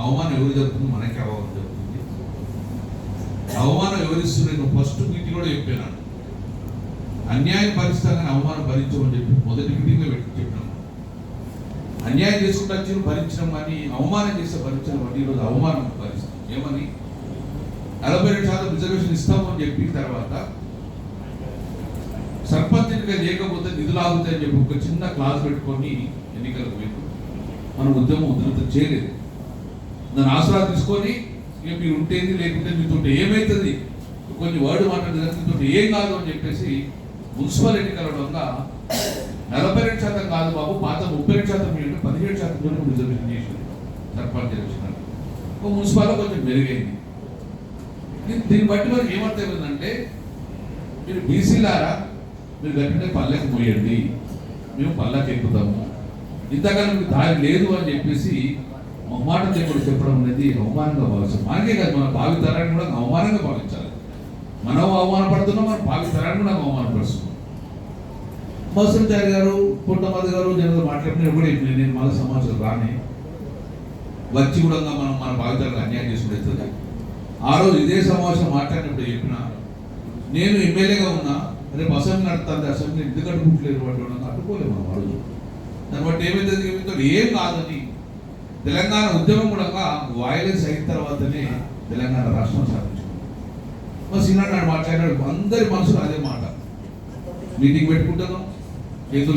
అవమానం ఎవరు జరుగుతుంది? మనకే అవమానం జరుగుతుంది. అవమానం ఎవరిస్తున్నారు? ఫస్ట్ మీటింగ్ కూడా చెప్పాను, అన్యాయం భరిస్తానని అవమానం భరించమని చెప్పి మొదటి మీటింగ్లో పెట్టి చెప్పినాము. అన్యాయం చేసుకుంటూ వచ్చి భరించడం కానీ అవమానం చేస్తే భరించడం అని ఈరోజు అవమానం భరిస్తాం. ఏమని 42% రిజర్వేషన్ ఇస్తాము అని చెప్పి తర్వాత సర్పంచ్ ఎన్నిక చేయకపోతే నిధులు ఆగుతాయని చెప్పి ఒక చిన్న క్లాస్ పెట్టుకొని ఎన్నికలకు పోయి మనం ఉద్యమం ఉధృతం చేయలేదు. దాన్ని ఆసరా తీసుకొని ఇక మీరు ఉంటేంది లేకుంటే మీతో ఏమవుతుంది, కొన్ని వర్డ్ మాట్లాడేది మీతో ఏం కాదు అని చెప్పేసి మున్సిపల్ ఎన్నికల వల్ల 42% కాదు బాబు, పాత 32% 17% రిజర్వేషన్ చేసింది సర్పంచ్ ఎలక్షన్. ఒక మున్సిపాల్లో కొంచెం మెరుగైంది. దీన్ని బట్టి మనకి ఏమర్థమైందంటే, మీరు బీసీలారా మీరు గట్టినే పల్లెకి మోయండి, మేము పల్లెకి ఎక్కుతాము, ఇంతకాలం మీకు దారి లేదు అని చెప్పేసి మొహమాటం చేయకుండా చెప్పడం అనేది అవమానంగా భావిస్తాం. మనకే కాదు, మన భావితరాన్ని కూడా అవమానంగా భావించాలి. మనం అవమానపడుతున్నాం, మన భావితరాన్ని కూడా అవమానపరుస్తున్నాం. మత్స్యంచారి గారు, పుట్టమది గారు జనరల్ మాట్లాడిన కూడా నేను మళ్ళీ సమాచారం రాని వచ్చి కూడా మనం మన భావితరాలకు అన్యాయం చేసుకుంటుంది. ఆ రోజు ఇదే సమావేశం మాట్లాడినప్పుడు చెప్పిన, నేను ఎమ్మెల్యేగా ఉన్నా, రేపు అసెంబ్లీ నడుతుంది, అసెంబ్లీ ఎందుకు అడ్డుకుంటలేరు వాటి అడ్డుకోలేము మనం అడుగు. దాన్ని బట్టి ఏమైతుంది ఏం కాదని తెలంగాణ ఉద్యమం కూడా వాయిలెన్స్ అయిన తర్వాతనే తెలంగాణ రాష్ట్రం సాధించుకున్నాం. మా సీనాడు మాట్లాడినాడు, అందరి మనసులో అదే మాట. మీటింగ్ పెట్టుకుంటున్నాం, చేతులు